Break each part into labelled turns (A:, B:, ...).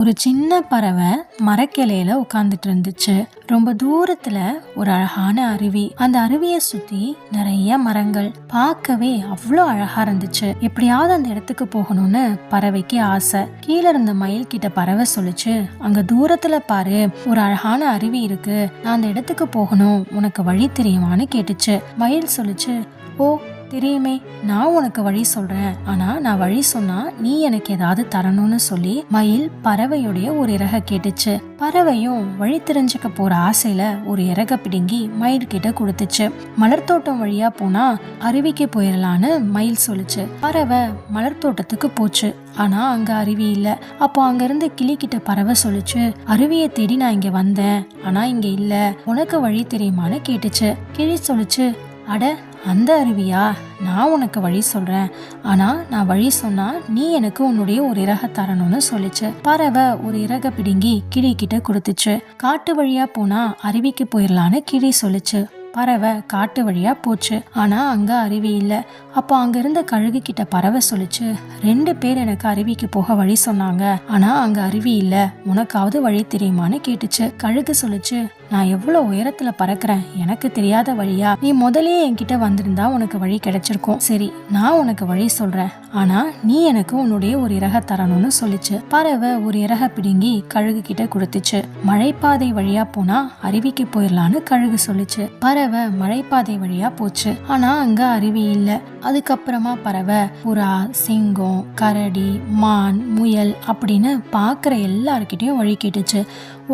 A: ஒரு சின்ன பறவை மரக்கிளையில உட்கார்ந்துட்டு இருந்துச்சு. ரொம்ப தூரத்துல ஒரு அழகான அருவி. அந்த அருவியை சுத்தி நிறைய மரங்கள். பார்க்கவே அவ்வளோ அழகா இருந்துச்சு. எப்படியாவது அந்த இடத்துக்கு போகணும்னு பறவைக்கு ஆசை. கீழே இருந்த மயில் கிட்ட பறவை சொல்லுச்சு, அங்க தூரத்துல பாரு, ஒரு அழகான அருவி இருக்கு, நான் அந்த இடத்துக்கு போகணும், உனக்கு வழி தெரியுமான்னு கேட்டுச்சு. மயில் சொல்லுச்சு, ஓ தெரியுமே, நான் உனக்கு வழி சொல்றேன், ஆனா நான் வழி சொன்னா நீ எனக்கு ஏதாவது தரணும்னு சொல்லி மயில் பறவையுடைய ஒரு இறக கேட்டுச்சு. பறவையும் வழி தெரிஞ்சுக்க போற ஆசையில ஒரு இறக பிடுங்கி மயில் கிட்ட கொடுத்துச்சு. மலர் தோட்டம் வழியா போனா அருவிக்கு போயிடலான்னு மயில் சொல்லுச்சு. பறவை மலர் தோட்டத்துக்கு போச்சு. ஆனா அங்க அருவி இல்ல. அப்போ அங்க இருந்து கிளி கிட்ட பறவை சொல்லுச்சு, அருவியை தேடி நான் இங்க வந்தேன், ஆனா இங்க இல்ல, உனக்கு வழி தெரியுமான்னு கேட்டுச்சு. கிளி சொல்லுச்சு, அட அந்த அருவியா, நான் உனக்கு வழி சொல்றேன், ஆனா நான் வழி சொன்னா நீ எனக்கு உன்னுடைய ஒரு இறக தரணும்னு சொல்லிச்சு. பறவை ஒரு இறக பிடுங்கி கிளி கிட்ட கொடுத்துச்சு. காட்டு வழியா போனா அருவிக்கு போயிடலான்னு கிளி சொல்லிச்சு. பறவை காட்டு வழியா போச்சு. ஆனா அங்க அருவி இல்ல. அப்போ அங்க இருந்த கழுகு கிட்ட பறவை சொல்லிச்சு, 2 பேர் எனக்கு அருவிக்கு போக வழி சொன்னாங்க, ஆனா அங்க அருவி இல்ல, உனக்காவது வழி தெரியுமான்னு கேட்டுச்சு. கழுகு சொல்லிச்சு, நான் எவ்வளவு உயரத்துல பறக்கிறேன், எனக்கு தெரியாத வழியா, நீ முதலே என்கிட்ட வந்திருந்தா உனக்கு வழி கிடைச்சிருக்கும். சரி, நான் உனக்கு வழி சொல்றேன், ஆனா நீ எனக்கு உன்னுடைய ஒரு இறக தரணும்னு சொல்லிச்சு. பறவை ஒரு இறக பிடுங்கி கழுகு கிட்ட கொடுத்துச்சு. மழைப்பாதை வழியா போனா அருவிக்கு போயிடலான்னு கழுகு சொல்லிச்சு. பறவை மழைப்பாதை வழியா போச்சு. ஆனா அங்க அருவி இல்ல. அதுக்கப்புறமா பறவை புறா, சிங்கம், கரடி, மான், முயல் அப்படின்னு பாக்குற எல்லார்கிட்டையும் வழி கேட்டுச்சு.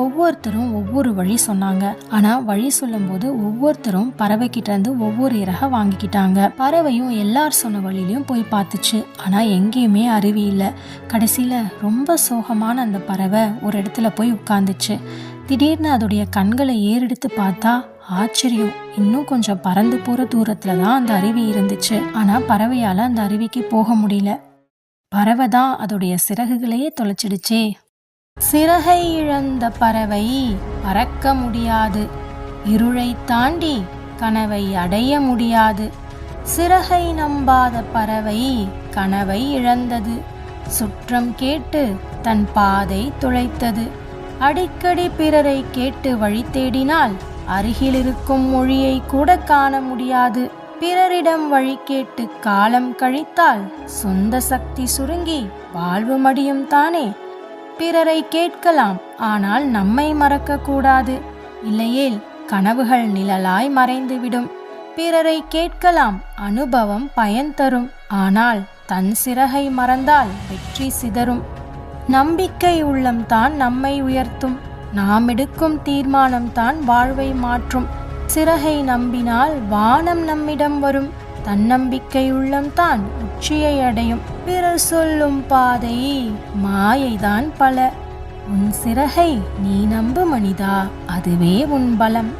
A: ஒவ்வொருத்தரும் ஒவ்வொரு வழி சொன்னாங்க. ஆனா வழி சொல்லும் போது ஒவ்வொருத்தரும் பறவை கிட்ட இருந்து ஒவ்வொரு இறக வாங்கிக்கிட்டாங்க. பறவையும் எல்லார் சொன்ன வழியிலயும் போய் பார்த்துச்சு. ஆனா எங்கேயுமே அருவி இல்ல. கடைசியில ரொம்ப சோகமான அந்த பறவை ஒரு இடத்துல போய் உட்கார்ந்துச்சு. திடீர்னு அதோடைய கண்களை ஏறெடுத்து பார்த்தா ஆச்சரியம், இன்னும் கொஞ்சம் பறந்து போற தூரத்துலதான் அந்த அருவி இருந்துச்சு. ஆனா பறவையால அந்த அருவிக்கு போக முடியல. பறவை தான் அதோடைய சிறகுகளையே தொலைச்சிடுச்சே. சிறகை இழந்த பறவை பறக்க முடியாது, இருளை தாண்டி கனவை அடைய முடியாது. சிறகை நம்பாத பறவை கனவை இழந்தது, சுற்றம் கேட்டு தன் பாதை துளைத்தது. அடிக்கடி பிறரை கேட்டு வழி தேடினால் அருகில் இருக்கும் மொழியை கூட காண முடியாது. பிறரிடம் வழி கேட்டு காலம் கழித்தால் சொந்த சக்தி சுருங்கி வாழ்வு மடியும் தானே. பிறரை கேட்கலாம், ஆனால் நம்மை மறக்க கூடாது, இல்லையேல் கனவுகள் நிழலாய் மறைந்துவிடும். பிறரை கேட்கலாம், அனுபவம் பயன் தரும், ஆனால் தன் சிறகை மறந்தால் வெற்றி சிதறும். நம்பிக்கை உள்ளம்தான் நம்மை உயர்த்தும், நாம் எடுக்கும் தீர்மானம் தான் வாழ்வை மாற்றும். சிறகை நம்பினால் வானம் நம்மிடம் வரும், தன்னம்பிக்கை உள்ளம்தான் உச்சியை அடையும். பிறர் சொல்லும் பாதை மாயைதான் பல, உன் சிறகை நீ நம்பு மனிதா, அதுவே உன் பலம்.